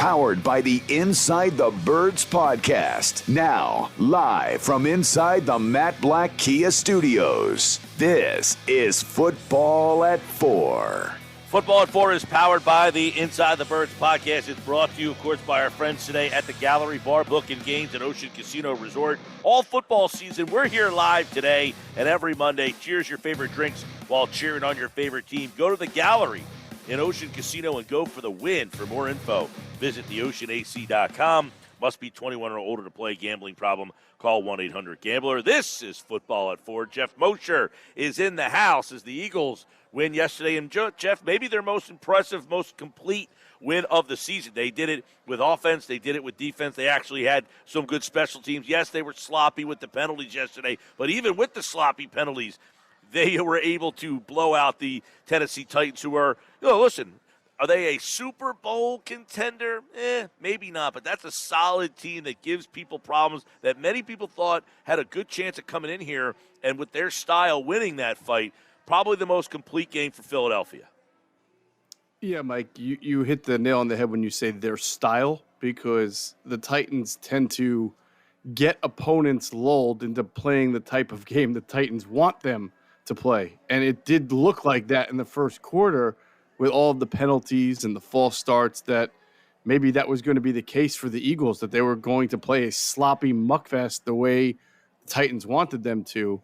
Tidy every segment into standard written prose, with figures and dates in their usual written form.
powered by the Inside the Birds podcast. Now, live from inside the Matt Black Kia Studios, this is Football at 4. Football at 4 is powered by the Inside the Birds podcast. It's brought to you, of course, by our friends today at the Gallery Bar, Book, and Games at Ocean Casino Resort. All football season, we're here live today and every Monday. Cheers your favorite drinks while cheering on your favorite team. Go to the Gallery in Ocean Casino and go for the win. For more info, visit theoceanac.com. Must be 21 or older to play. Gambling problem, call 1-800-GAMBLER. This is Football at 4. Geoff Mosher is in the house as the Eagles win yesterday. And Jeff, maybe their most impressive, most complete win of the season. They did it with offense. They did it with defense. They actually had some good special teams. Yes, they were sloppy with the penalties yesterday, but even with the sloppy penalties, they were able to blow out the Tennessee Titans, who are, listen, are they a Super Bowl contender? Maybe not, but that's a solid team that gives people problems that many people thought had a good chance of coming in here, and with their style winning that fight, probably the most complete game for Philadelphia. Yeah, Mike, you hit the nail on the head when you say their style, because the Titans tend to get opponents lulled into playing the type of game the Titans want them to play. And it did look like that in the first quarter with all of the penalties and the false starts, that maybe that was going to be the case for the Eagles, that they were going to play a sloppy muckfest the way the Titans wanted them to.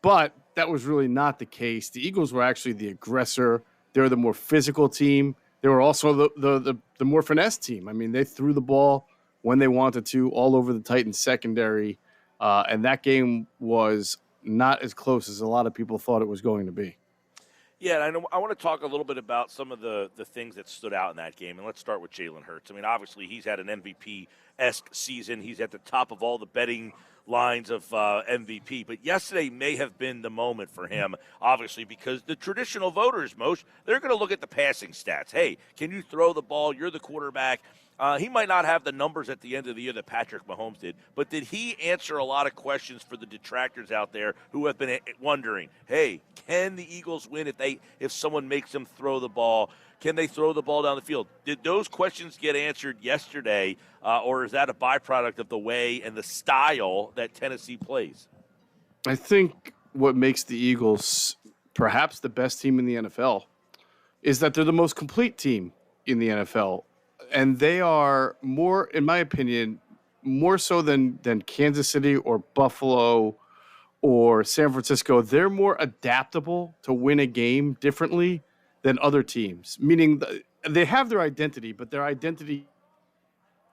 But that was really not the case. The Eagles were actually the aggressor. They were the more physical team. They were also the more finesse team. I mean, they threw the ball when they wanted to all over the Titans secondary. And that game was not as close as a lot of people thought it was going to be. Yeah, and I want to talk a little bit about some of the things that stood out in that game. And let's start with Jalen Hurts. I mean, obviously, he's had an MVP-esque season. He's at the top of all the betting lines of MVP. But yesterday may have been the moment for him, obviously, because the traditional voters, they're going to look at the passing stats. Hey, can you throw the ball? You're the quarterback. He might not have the numbers at the end of the year that Patrick Mahomes did, but did he answer a lot of questions for the detractors out there who have been wondering, hey, can the Eagles win if someone makes them throw the ball? Can they throw the ball down the field? Did those questions get answered yesterday, or is that a byproduct of the way and the style that Tennessee plays? I think what makes the Eagles perhaps the best team in the NFL is that they're the most complete team in the NFL. And they are more, in my opinion, more so than Kansas City or Buffalo or San Francisco. They're more adaptable to win a game differently than other teams, meaning they have their identity, but their identity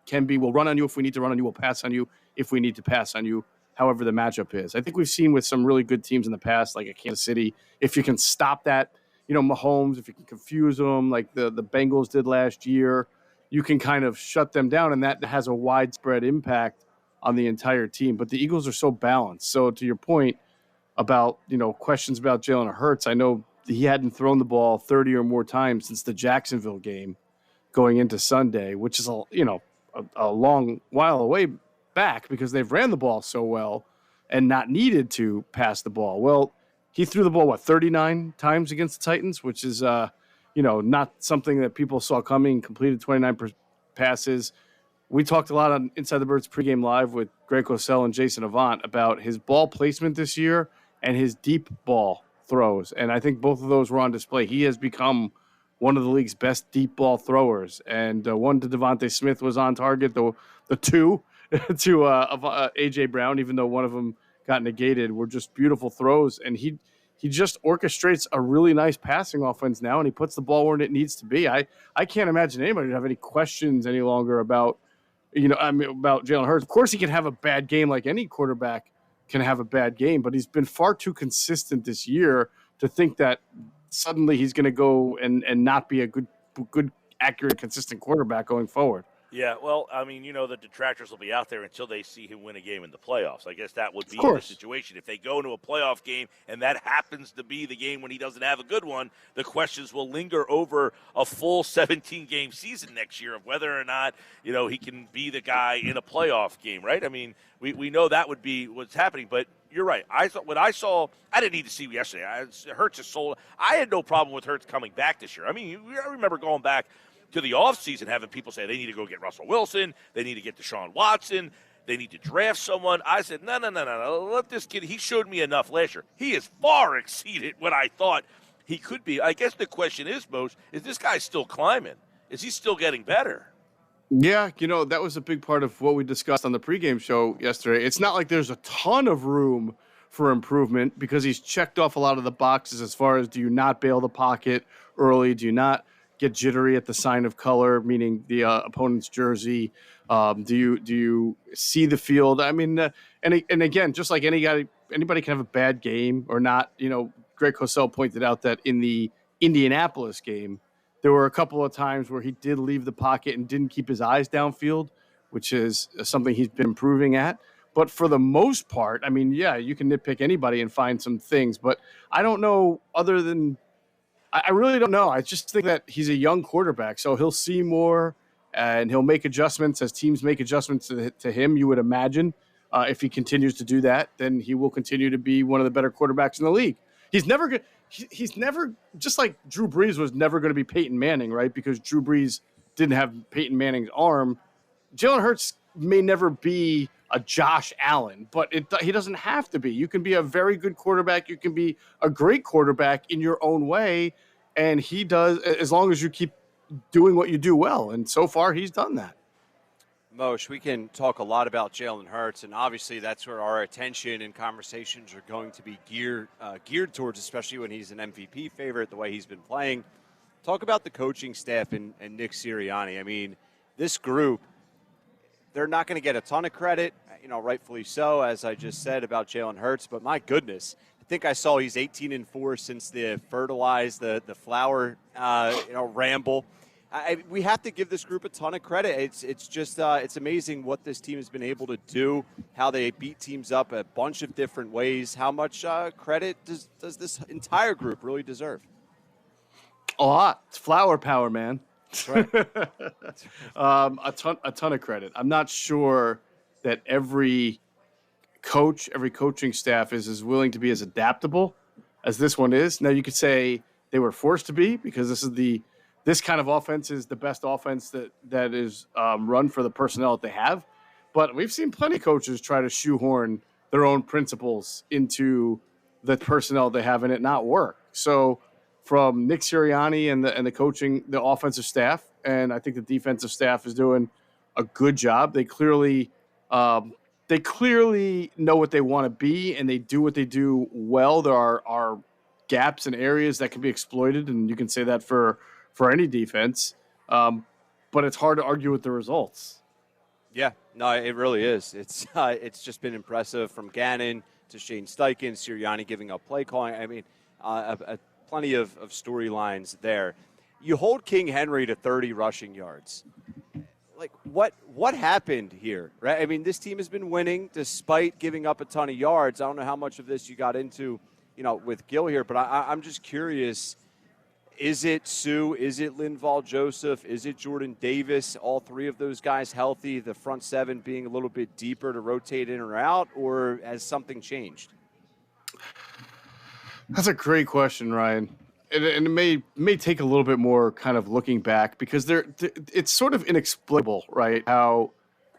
can be, we'll run on you if we need to run on you, we'll pass on you if we need to pass on you, however the matchup is. I think we've seen with some really good teams in the past, like a Kansas City, if you can stop that, Mahomes, if you can confuse them like the Bengals did last year, you can kind of shut them down, and that has a widespread impact on the entire team. But the Eagles are so balanced. So to your point about, questions about Jalen Hurts, I know he hadn't thrown the ball 30 or more times since the Jacksonville game going into Sunday, which is a long while away back because they've ran the ball so well and not needed to pass the ball. Well, he threw the ball, 39 times against the Titans, which is not something that people saw coming, completed 29 passes. We talked a lot on Inside the Birds pregame live with Greg Cosell and Jason Avant about his ball placement this year and his deep ball throws. And I think both of those were on display. He has become one of the league's best deep ball throwers. And one to Devontae Smith was on target. The two to A.J. Brown, even though one of them got negated, were just beautiful throws. And he just orchestrates a really nice passing offense now, and he puts the ball where it needs to be. I can't imagine anybody would have any questions any longer about Jalen Hurts. Of course, he can have a bad game like any quarterback can have a bad game, but he's been far too consistent this year to think that suddenly he's going to go and not be a good, accurate, consistent quarterback going forward. Yeah, well, I mean, the detractors will be out there until they see him win a game in the playoffs. I guess that would be the situation. If they go into a playoff game and that happens to be the game when he doesn't have a good one, the questions will linger over a full 17-game season next year of whether or not, he can be the guy in a playoff game, right? I mean, we know that would be what's happening, but you're right. I didn't need to see yesterday. Hurts is sold. I had no problem with Hurts coming back this year. I mean, I remember going back to the offseason having people say they need to go get Russell Wilson, they need to get Deshaun Watson, they need to draft someone. I said, no. Let this kid. He showed me enough last year. He has far exceeded what I thought he could be. I guess the question is, Moshe, is this guy still climbing? Is he still getting better? Yeah, that was a big part of what we discussed on the pregame show yesterday. It's not like there's a ton of room for improvement because he's checked off a lot of the boxes as far as do you not bail the pocket early? Do you not get jittery at the sign of color, meaning the opponent's jersey? Do you see the field? I mean, and again, just like anybody can have a bad game or not. Greg Cosell pointed out that in the Indianapolis game, there were a couple of times where he did leave the pocket and didn't keep his eyes downfield, which is something he's been improving at. But for the most part, I mean, yeah, you can nitpick anybody and find some things, but I don't know other than I really don't know. I just think that he's a young quarterback, so he'll see more and he'll make adjustments as teams make adjustments to him, you would imagine. If he continues to do that, then he will continue to be one of the better quarterbacks in the league. He's never just like Drew Brees was never going to be Peyton Manning, right? Because Drew Brees didn't have Peyton Manning's arm. Jalen Hurts may never be a Josh Allen, but he doesn't have to be. You can be a very good quarterback. You can be a great quarterback in your own way, and he does as long as you keep doing what you do well. And so far, he's done that. Moshe, we can talk a lot about Jalen Hurts, and obviously that's where our attention and conversations are going to be geared towards, especially when he's an MVP favorite, the way he's been playing. Talk about the coaching staff and Nick Sirianni. I mean, this group, they're not going to get a ton of credit, rightfully so, as I just said about Jalen Hurts, but my goodness, I think I saw he's 18-4 since the flower ramble. We have to give this group a ton of credit. It's just it's amazing what this team has been able to do, how they beat teams up a bunch of different ways. How much credit does this entire group really deserve? A lot. It's flower power, man. That's right. A ton of credit. I'm not sure that every coaching staff is as willing to be as adaptable as this one is. Now you could say they were forced to be because this kind of offense is the best offense that is run for the personnel that they have. But we've seen plenty of coaches try to shoehorn their own principles into the personnel they have and it not work. So from Nick Sirianni and the coaching, the offensive staff, and I think the defensive staff is doing a good job. They clearly know what they want to be, and they do what they do well. There are gaps and areas that can be exploited, and you can say that for any defense, but it's hard to argue with the results. Yeah, no, it really is. It's just been impressive from Gannon to Shane Steichen, Sirianni giving up play calling. I mean, plenty of storylines there. You hold King Henry to 30 rushing yards. Like, what happened here, right? I mean, this team has been winning despite giving up a ton of yards. I don't know how much of this you got into, with Gil here, but I'm just curious. Is it Sue? Is it Linval Joseph? Is it Jordan Davis? All three of those guys healthy, the front seven being a little bit deeper to rotate in or out, or has something changed? That's a great question, Ryan. And it may take a little bit more kind of looking back because it's sort of inexplicable, right, how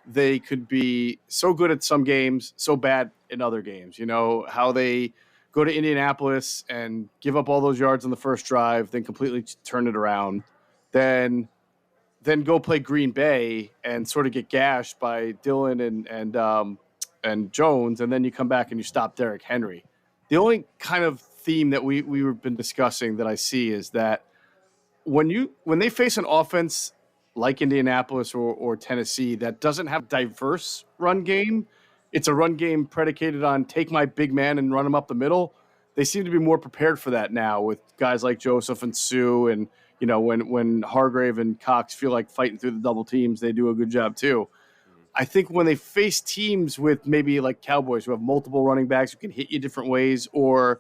they could be so good at some games, so bad in other games. How they go to Indianapolis and give up all those yards on the first drive, then completely turn it around, then go play Green Bay and sort of get gashed by Dillon and Jones, and then you come back and you stop Derrick Henry. The only kind of theme that we've been discussing that I see is that when they face an offense like Indianapolis or Tennessee that doesn't have a diverse run game, it's a run game predicated on take my big man and run him up the middle. They seem to be more prepared for that now with guys like Joseph and Sue. And, when Hargrave and Cox feel like fighting through the double teams, they do a good job too. I think when they face teams with maybe like Cowboys who have multiple running backs who can hit you different ways, or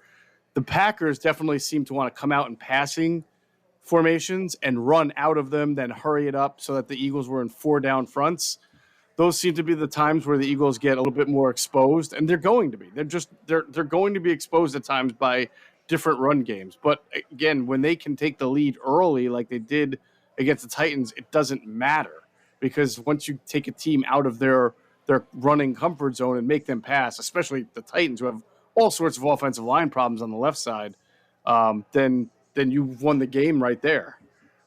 the Packers definitely seem to want to come out in passing formations and run out of them, then hurry it up so that the Eagles were in 4 down fronts. Those seem to be the times where the Eagles get a little bit more exposed, and they're going to be. They're going to be exposed at times by different run games. But again, when they can take the lead early, like they did against the Titans, it doesn't matter because once you take a team out of their running comfort zone and make them pass, especially the Titans who have all sorts of offensive line problems on the left side, then you've won the game right there.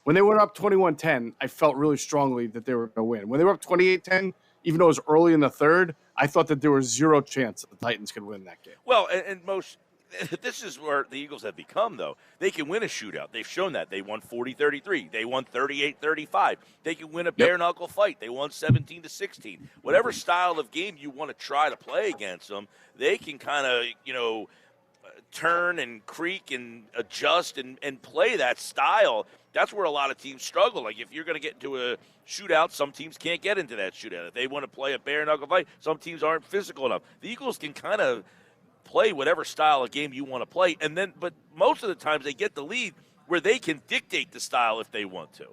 When they were up 21-10, I felt really strongly that they were going to win. When they were up 28-10, even though it was early in the third, I thought that there was zero chance that the Titans could win that game. Well, and most this is where the Eagles have become, though. They can win a shootout. They've shown that. They won 40-33. They won 38-35. They can win a bare-knuckle fight. They won 17-16. Whatever style of game you want to try to play against them, they can kind of, turn and creak and adjust and play that style. That's where a lot of teams struggle. Like, if you're going to get into a shootout, some teams can't get into that shootout. If they want to play a bare-knuckle fight, some teams aren't physical enough. The Eagles can kind of play whatever style of game you want to play, but most of the times they get the lead where they can dictate the style if they want to.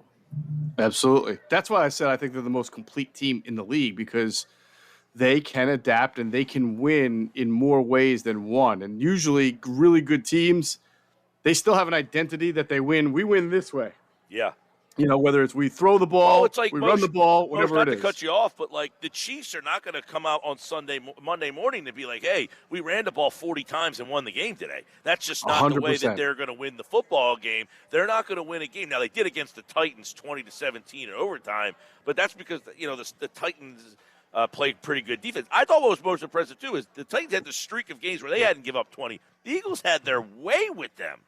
Absolutely. That's why I said I think they're the most complete team in the league because they can adapt and they can win in more ways than one. And usually really good teams, they still have an identity that they win. We win this way. Yeah. Whether it's we throw the ball, it's like we run the ball, whatever it is. Not to cut you off, but like the Chiefs are not going to come out on Monday morning to be like, hey, we ran the ball 40 times and won the game today. That's just not 100%. The way that they're going to win the football game. They're not going to win a game. Now, they did against the Titans 20-17 in overtime, but that's because, the Titans played pretty good defense. I thought what was most impressive, too, is the Titans had the streak of games where they hadn't give up 20. The Eagles had their way with them.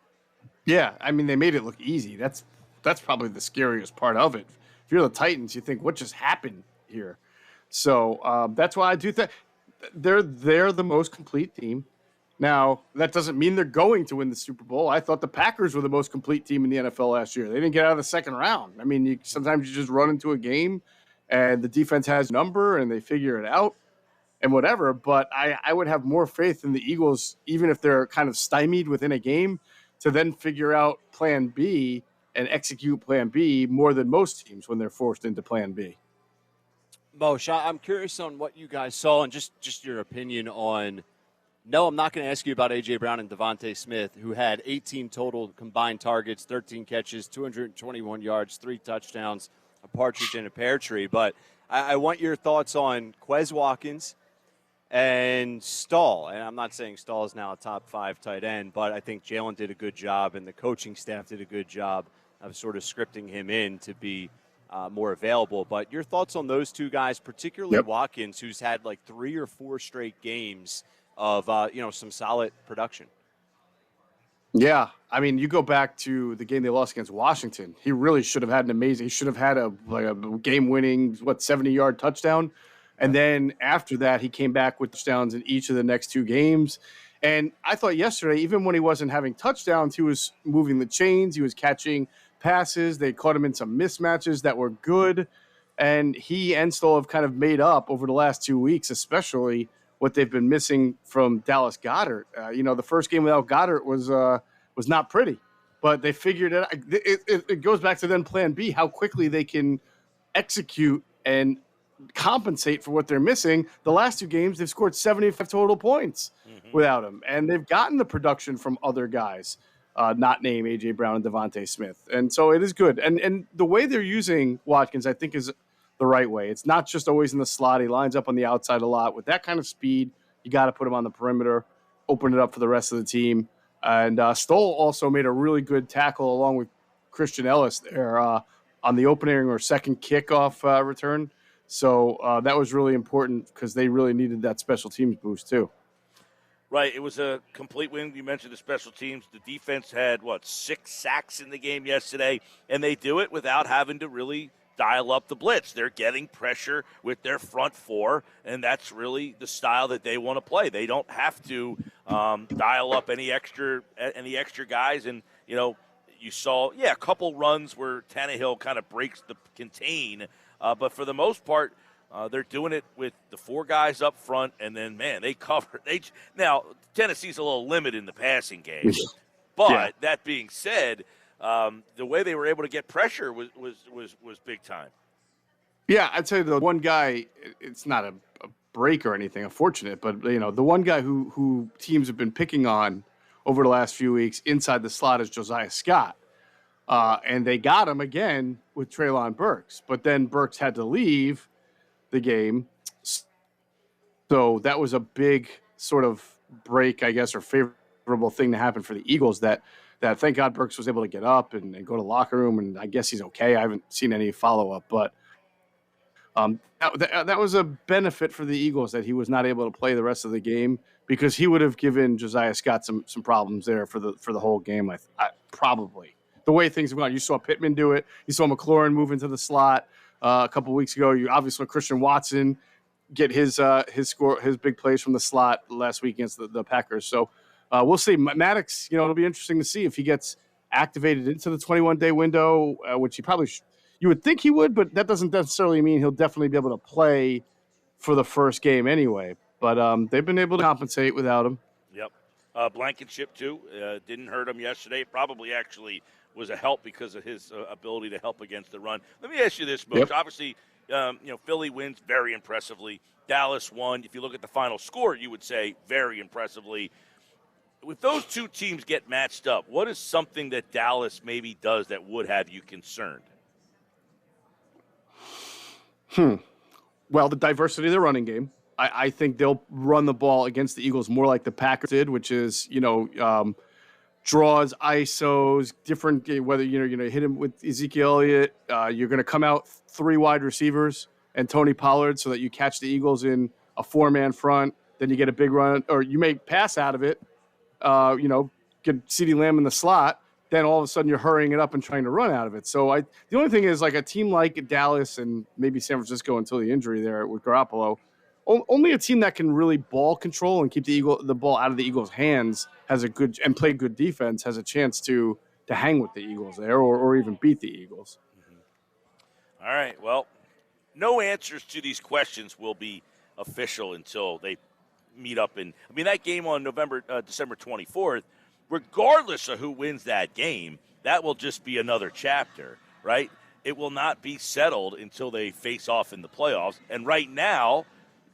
Yeah, I mean, they made it look easy. That's probably the scariest part of it. If you're the Titans, you think, what just happened here? So that's why I do think they're the most complete team. Now, that doesn't mean they're going to win the Super Bowl. I thought the Packers were the most complete team in the NFL last year. They didn't get out of the second round. I mean, sometimes you just run into a game and the defense has a number and they figure it out and whatever. But I would have more faith in the Eagles, even if they're kind of stymied within a game, to then figure out plan B and execute plan B more than most teams when they're forced into plan B. Moshe, I'm curious on what you guys saw and just your opinion on – no, I'm not going to ask you about A.J. Brown and Devontae Smith, who had 18 total combined targets, 13 catches, 221 yards, 3 touchdowns, a partridge in a pear tree. But I want your thoughts on Quez Watkins and Stahl. And I'm not saying Stahl is now a top 5 tight end, but I think Jalen did a good job and the coaching staff did a good job of sort of scripting him in to be more available. But your thoughts on those two guys, particularly Watkins, who's had like 3 or 4 straight games of some solid production. Yeah, I mean, you go back to the game they lost against Washington. He really should have had an amazing. He should have had a game-winning 70-yard touchdown, and then after that, he came back with touchdowns in each of the next 2 games. And I thought yesterday, even when he wasn't having touchdowns, he was moving the chains. He was catching passes. They caught him in some mismatches that were good, and he and Stoll have kind of made up over the last 2 weeks, especially what they've been missing from Dallas Goedert. The first game without Goedert was not pretty, but they figured it out. It goes back to then plan B, how quickly they can execute and compensate for what they're missing. The last 2 games, they've scored 75 total points without him, and they've gotten the production from other guys, not named A.J. Brown and Devontae Smith. And so it is good. And the way they're using Watkins, I think, is the right way. It's not just always in the slot. He lines up on the outside a lot. With that kind of speed, you got to put him on the perimeter, open it up for the rest of the team. And Stoll also made a really good tackle along with Christian Ellis there on the opening or second kickoff return. So that was really important because they really needed that special teams boost too. Right. It was a complete win. You mentioned the special teams. The defense had, 6 sacks in the game yesterday, and they do it without having to really dial up the blitz. They're getting pressure with their front 4, and that's really the style that they want to play. They don't have to dial up any extra guys. And, you saw, a couple runs where Tannehill kind of breaks the contain. But for the most part, they're doing it with the 4 guys up front, and then, man, they cover. Now, Tennessee's a little limited in the passing game. But that being said, the way they were able to get pressure was big time. Yeah, I'd say the one guy, it's not a break or anything, unfortunate, but the one guy who teams have been picking on over the last few weeks inside the slot is Josiah Scott. And they got him again with Treylon Burks. But then Burks had to leave the game. So that was a big sort of break, I guess, or favorable thing to happen for the Eagles that thank God Burks was able to get up and go to the locker room, and I guess he's okay. I haven't seen any follow-up, but that was a benefit for the Eagles that he was not able to play the rest of the game, because he would have given Josiah Scott some problems there for the whole game. I probably the way things have gone. You saw Pittman do it. You saw McLaurin move into the slot a couple weeks ago. You obviously saw Christian Watson get his big plays from the slot last week against the Packers. So we'll see. Maddox, it'll be interesting to see if he gets activated into the 21-day window, which he probably you would think he would, but that doesn't necessarily mean he'll definitely be able to play for the first game anyway. But they've been able to compensate without him. Yep. Blankenship, too, didn't hurt him yesterday. Probably actually was a help because of his ability to help against the run. Let me ask you this, Moshe. Yep. Obviously, Philly wins very impressively. Dallas won. If you look at the final score, you would say very impressively. If those two teams get matched up, what is something that Dallas maybe does that would have you concerned? Well, the diversity of the running game. I think they'll run the ball against the Eagles more like the Packers did, which is, draws, ISOs, different, whether you're going to hit him with Ezekiel Elliott, you're going to come out 3 wide receivers and Tony Pollard so that you catch the Eagles in a 4-man front. Then you get a big run, or you may pass out of it, get CeeDee Lamb in the slot. Then all of a sudden you're hurrying it up and trying to run out of it. So the only thing is, like, a team like Dallas and maybe San Francisco until the injury there with Garoppolo, only a team that can really ball control and keep the ball out of the Eagles' hands and play good defense has a chance to hang with the Eagles there or even beat the Eagles. Mm-hmm. All right. Well, no answers to these questions will be official until they meet up that game on December 24th, regardless of who wins that game, that will just be another chapter, right? It will not be settled until they face off in the playoffs. And right now,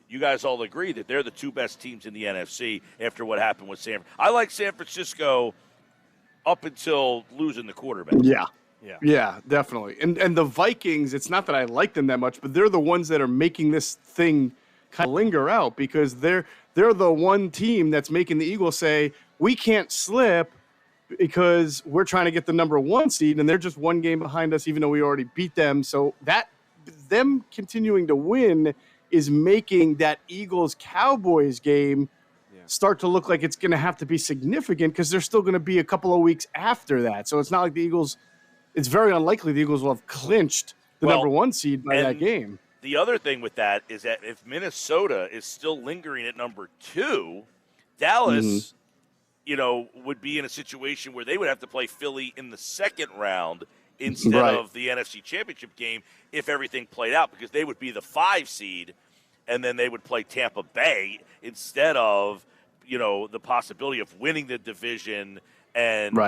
you guys all agree that they're the two best teams in the NFC after what happened with I like San Francisco up until losing the quarterback. Yeah, definitely. And the Vikings, it's not that I like them that much, but they're the ones that are making this thing kind of linger out, because they're the one team that's making the Eagles say, we can't slip because we're trying to get the number 1 seed, and they're just 1 game behind us, even though we already beat them. So that them continuing to win is making that Eagles-Cowboys game start to look like it's going to have to be significant, because they're still going to be a couple of weeks after that. So it's not like the Eagles – it's very unlikely the Eagles will have clinched the number 1 seed by that game. The other thing with that is that if Minnesota is still lingering at number 2, Dallas, would be in a situation where they would have to play Philly in the second round instead of the NFC Championship game if everything played out, because they would be the 5 seed, and then they would play Tampa Bay instead of, the possibility of winning the division and,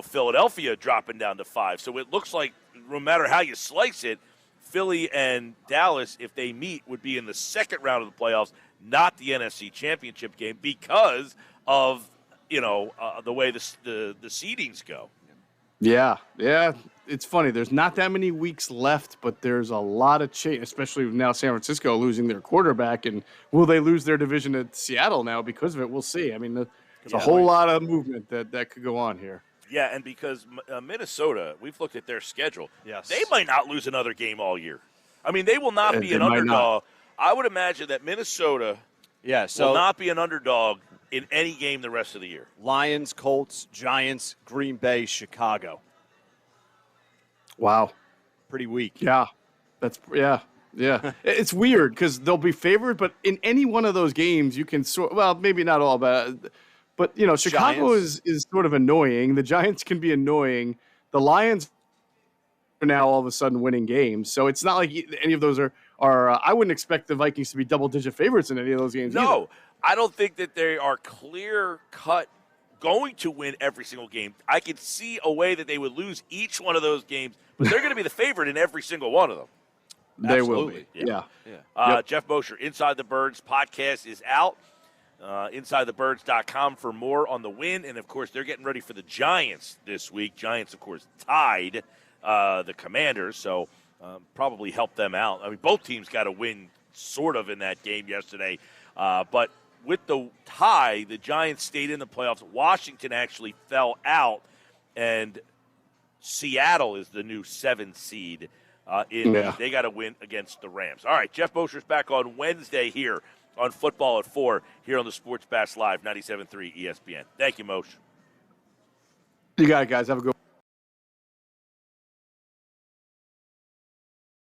Philadelphia dropping down to 5. So it looks like no matter how you slice it, Philly and Dallas, if they meet, would be in the second round of the playoffs, not the NFC Championship game, because of, the way the seedings go. Yeah. It's funny. There's not that many weeks left, but there's a lot of change, especially now San Francisco losing their quarterback. And will they lose their division at Seattle now because of it? We'll see. I mean, there's a whole lot of movement that could go on here. Yeah, and because Minnesota, we've looked at their schedule. Yes. They might not lose another game all year. I mean, they will not be an underdog. I would imagine that Minnesota will not be an underdog in any game the rest of the year. Lions, Colts, Giants, Green Bay, Chicago. Wow. Pretty weak. Yeah. It's weird because they'll be favored, but in any one of those games, you can maybe not all, but Chicago is sort of annoying. The Giants can be annoying. The Lions are now all of a sudden winning games. So it's not like any of those are I wouldn't expect the Vikings to be double-digit favorites in any of those games No, either. I don't think that they are clear-cut going to win every single game. I could see a way that they would lose each one of those games, but they're going to be the favorite in every single one of them. They will be. Yeah. Geoff Mosher, Inside the Birds podcast is out. InsideTheBirds.com for more on the win. And, of course, they're getting ready for the Giants this week. Giants, of course, tied the Commanders, so probably help them out. I mean, both teams got a win sort of in that game yesterday. But with the tie, the Giants stayed in the playoffs. Washington actually fell out, and Seattle is the new 7 seed. They got to win against the Rams. All right, Geoff Mosher's back on Wednesday here on Football at 4 here on the Sports Bash Live, 97.3 ESPN. Thank you, Moshe. You got it, guys. Have a good one.